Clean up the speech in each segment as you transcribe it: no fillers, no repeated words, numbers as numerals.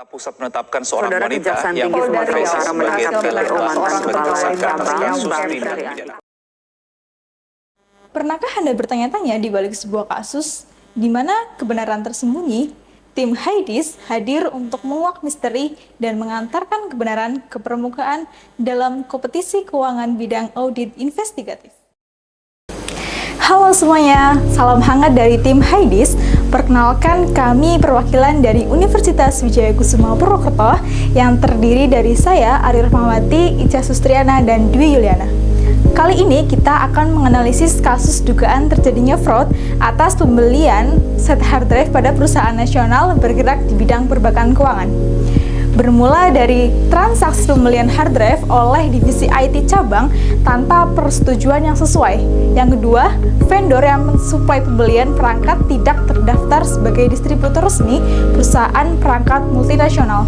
Pusat menetapkan seorang Saudara wanita Kejaksaan yang Tinggi Sumatera berprofesi Utara sebagai menetapkan teller PO bahkan mantan sebagai kepala tersangka atas cabang kasus Bank tindak Syariah. pidana. Pernahkah Anda bertanya-tanya di balik sebuah kasus di mana kebenaran tersembunyi? Tim Haidis hadir untuk menguak misteri dan mengantarkan kebenaran ke permukaan dalam kompetisi keuangan bidang audit investigatif. Halo semuanya, salam hangat dari tim Haidis. Perkenalkan, kami perwakilan dari Universitas Wijaya Kusuma Purwokerto yang terdiri dari saya, Ari Rahmawati, Ica Sustriana, dan Dwi Yuliana. Kali ini kita akan menganalisis kasus dugaan terjadinya fraud atas pembelian set hard drive pada perusahaan nasional bergerak di bidang perbankan keuangan. Bermula dari transaksi pembelian hard drive oleh divisi IT cabang tanpa persetujuan yang sesuai. Yang kedua, vendor yang mensuplai pembelian perangkat tidak terdaftar sebagai distributor resmi perusahaan perangkat multinasional.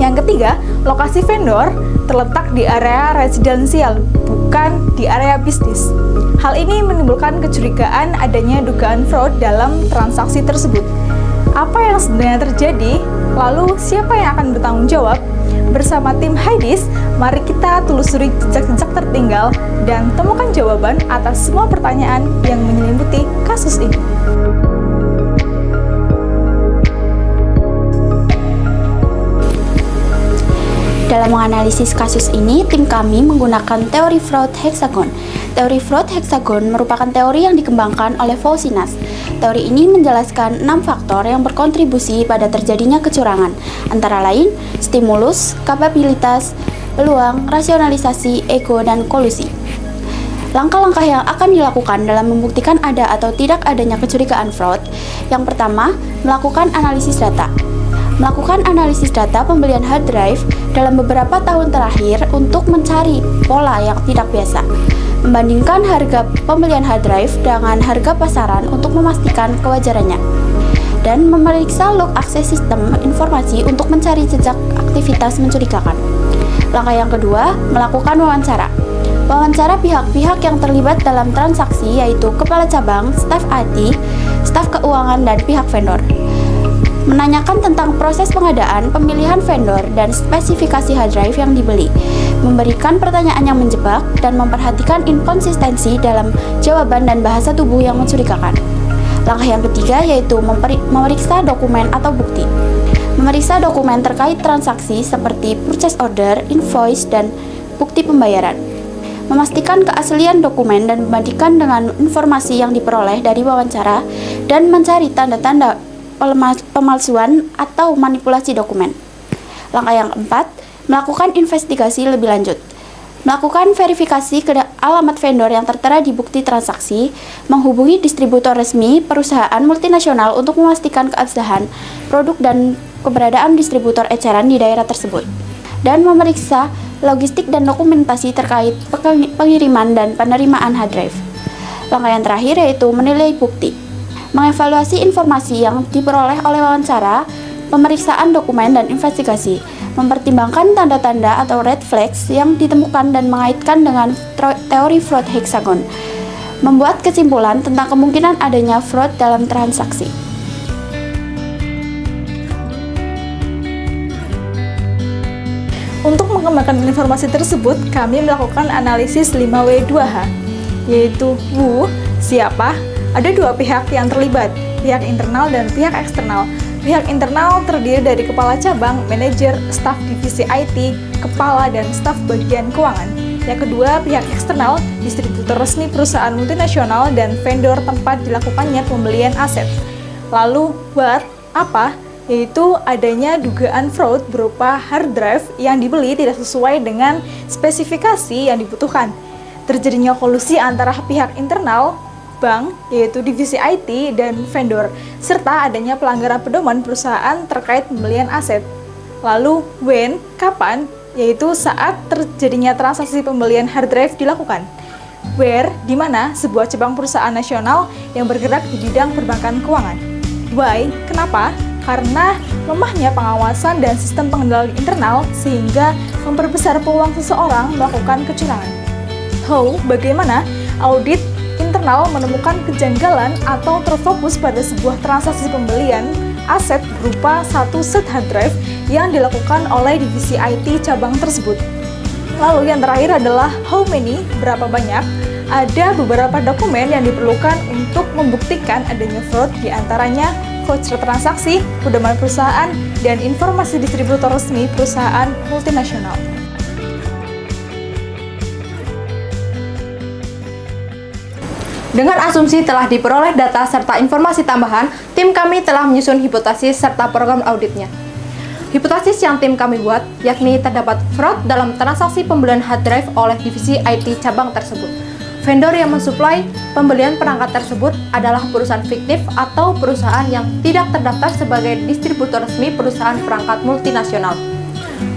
Yang ketiga, lokasi vendor terletak di area residensial, bukan di area bisnis. Hal ini menimbulkan kecurigaan adanya dugaan fraud dalam transaksi tersebut. Apa yang sebenarnya terjadi? Lalu siapa yang akan bertanggung jawab? Bersama tim Haidis, mari kita telusuri jejak-jejak tertinggal dan temukan jawaban atas semua pertanyaan yang menyelimuti kasus ini. Dalam menganalisis kasus ini, tim kami menggunakan teori fraud heksagon. Teori fraud heksagon merupakan teori yang dikembangkan oleh Fausinas. Teori ini menjelaskan 6 faktor yang berkontribusi pada terjadinya kecurangan, antara lain stimulus, kapabilitas, peluang, rasionalisasi, ego, dan kolusi. Langkah-langkah yang akan dilakukan dalam membuktikan ada atau tidak adanya kecurigaan fraud. Yang pertama, melakukan analisis data. Melakukan analisis data pembelian hard drive dalam beberapa tahun terakhir untuk mencari pola yang tidak biasa. Membandingkan harga pembelian hard drive dengan harga pasaran untuk memastikan kewajarannya. Dan memeriksa log akses sistem informasi untuk mencari jejak aktivitas mencurigakan. Langkah yang kedua, melakukan wawancara. Wawancara pihak-pihak yang terlibat dalam transaksi yaitu kepala cabang, staf IT, staf keuangan, dan pihak vendor. Menanyakan tentang proses pengadaan, pemilihan vendor, dan spesifikasi hard drive yang dibeli, memberikan pertanyaan yang menjebak, dan memperhatikan inkonsistensi dalam jawaban dan bahasa tubuh yang mencurigakan. Langkah yang ketiga yaitu memeriksa dokumen atau bukti. Memeriksa dokumen terkait transaksi seperti purchase order, invoice, dan bukti pembayaran. Memastikan keaslian dokumen dan membandingkan dengan informasi yang diperoleh dari wawancara, dan mencari tanda-tanda pemalsuan atau manipulasi dokumen. Langkah yang keempat, melakukan investigasi lebih lanjut. Melakukan verifikasi ke alamat vendor yang tertera di bukti transaksi, menghubungi distributor resmi perusahaan multinasional untuk memastikan keabsahan produk dan keberadaan distributor eceran di daerah tersebut, dan memeriksa logistik dan dokumentasi terkait pengiriman dan penerimaan hard drive. Langkah yang terakhir yaitu menilai bukti. Mengevaluasi informasi yang diperoleh oleh wawancara, pemeriksaan dokumen, dan investigasi, mempertimbangkan tanda-tanda atau red flags yang ditemukan dan mengaitkan dengan teori fraud heksagon, membuat kesimpulan tentang kemungkinan adanya fraud dalam transaksi. Untuk mengembangkan informasi tersebut, kami melakukan analisis 5W2H, yaitu who, siapa, ada dua pihak yang terlibat, pihak internal dan pihak eksternal. Pihak internal terdiri dari kepala cabang, manajer, staf divisi IT, kepala dan staf bagian keuangan. Yang kedua, pihak eksternal, distributor resmi perusahaan multinasional dan vendor tempat dilakukannya pembelian aset. Lalu, what? Apa? Yaitu adanya dugaan fraud berupa hard drive yang dibeli tidak sesuai dengan spesifikasi yang dibutuhkan. Terjadinya kolusi antara pihak internal, bank, yaitu divisi IT dan vendor, serta adanya pelanggaran pedoman perusahaan terkait pembelian aset. Lalu, when, kapan, yaitu saat terjadinya transaksi pembelian hard drive dilakukan. Where, di mana sebuah cabang perusahaan nasional yang bergerak di bidang perbankan keuangan. Why, kenapa? Karena lemahnya pengawasan dan sistem pengendalian internal sehingga memperbesar peluang seseorang melakukan kecurangan. How, bagaimana audit internal menemukan kejanggalan atau terfokus pada sebuah transaksi pembelian aset berupa satu set hard drive yang dilakukan oleh divisi IT cabang tersebut. Lalu yang terakhir adalah how many, berapa banyak. Ada beberapa dokumen yang diperlukan untuk membuktikan adanya fraud, diantaranya voucher transaksi, pedoman perusahaan, dan informasi distributor resmi perusahaan multinasional. Dengan asumsi telah diperoleh data serta informasi tambahan, tim kami telah menyusun hipotesis serta program auditnya. Hipotesis yang tim kami buat, yakni terdapat fraud dalam transaksi pembelian hard drive oleh divisi IT cabang tersebut. Vendor yang mensuplai pembelian perangkat tersebut adalah perusahaan fiktif atau perusahaan yang tidak terdaftar sebagai distributor resmi perusahaan perangkat multinasional.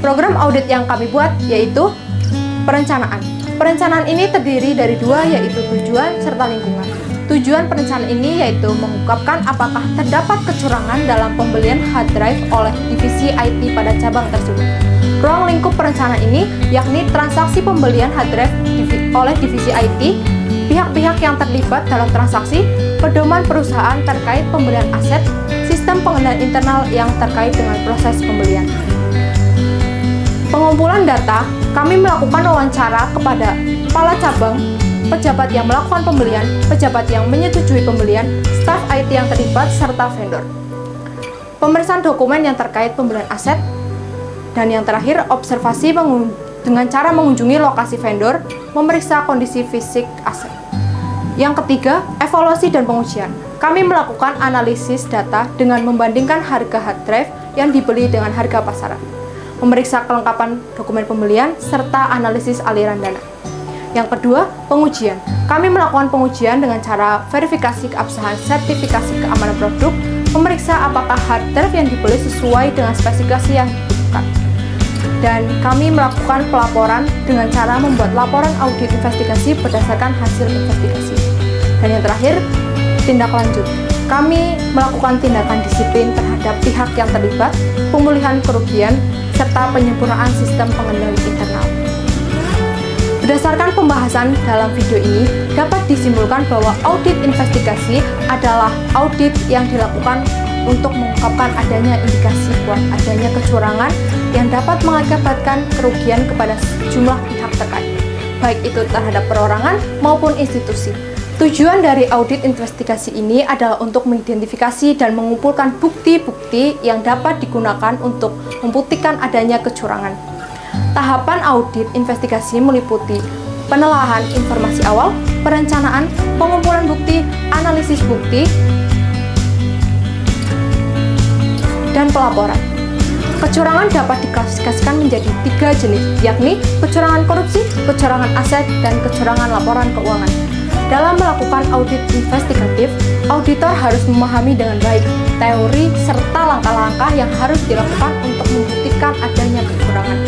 Program audit yang kami buat yaitu perencanaan. Perencanaan ini terdiri dari dua, yaitu tujuan serta lingkungan. Tujuan perencanaan ini yaitu mengungkapkan apakah terdapat kecurangan dalam pembelian hard drive oleh divisi IT pada cabang tersebut. Ruang lingkup perencanaan ini yakni transaksi pembelian hard drive oleh divisi IT, pihak-pihak yang terlibat dalam transaksi, pedoman perusahaan terkait pembelian aset, sistem pengendalian internal yang terkait dengan proses pembelian. Pengumpulan data, kami melakukan wawancara kepada kepala cabang, pejabat yang melakukan pembelian, pejabat yang menyetujui pembelian, staf IT yang terlibat, serta vendor. Pemeriksaan dokumen yang terkait pembelian aset, dan yang terakhir, observasi dengan cara mengunjungi lokasi vendor, memeriksa kondisi fisik aset. Yang ketiga, evaluasi dan pengujian. Kami melakukan analisis data dengan membandingkan harga hard drive yang dibeli dengan harga pasaran, memeriksa kelengkapan dokumen pembelian, serta analisis aliran dana. Yang kedua, pengujian. Kami melakukan pengujian dengan cara verifikasi keabsahan sertifikasi keamanan produk, memeriksa apakah hard drive yang dibeli sesuai dengan spesifikasi yang dibutuhkan. Dan kami melakukan pelaporan dengan cara membuat laporan audit investigasi berdasarkan hasil investigasi. Dan yang terakhir, tindak lanjut. Kami melakukan tindakan disiplin terhadap pihak yang terlibat, pemulihan kerugian, serta penyempurnaan sistem pengendali internal. Berdasarkan pembahasan dalam video ini, dapat disimpulkan bahwa audit investigasi adalah audit yang dilakukan untuk mengungkapkan adanya indikasi kuat adanya kecurangan yang dapat mengakibatkan kerugian kepada sejumlah pihak terkait, baik itu terhadap perorangan maupun institusi. Tujuan dari audit investigasi ini adalah untuk mengidentifikasi dan mengumpulkan bukti-bukti yang dapat digunakan untuk membuktikan adanya kecurangan. Tahapan audit investigasi meliputi penelaahan informasi awal, perencanaan, pengumpulan bukti, analisis bukti, dan pelaporan. Kecurangan dapat diklasifikasikan menjadi 3 jenis, yakni kecurangan korupsi, kecurangan aset, dan kecurangan laporan keuangan. Dalam melakukan audit investigatif, auditor harus memahami dengan baik teori serta langkah-langkah yang harus dilakukan untuk membuktikan adanya kecurangan.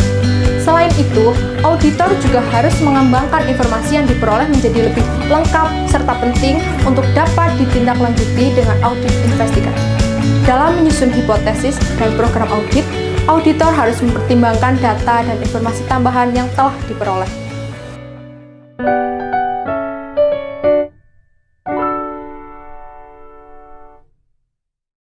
Selain itu, auditor juga harus mengembangkan informasi yang diperoleh menjadi lebih lengkap serta penting untuk dapat ditindaklanjuti dengan audit investigatif. Dalam menyusun hipotesis dan program audit, auditor harus mempertimbangkan data dan informasi tambahan yang telah diperoleh.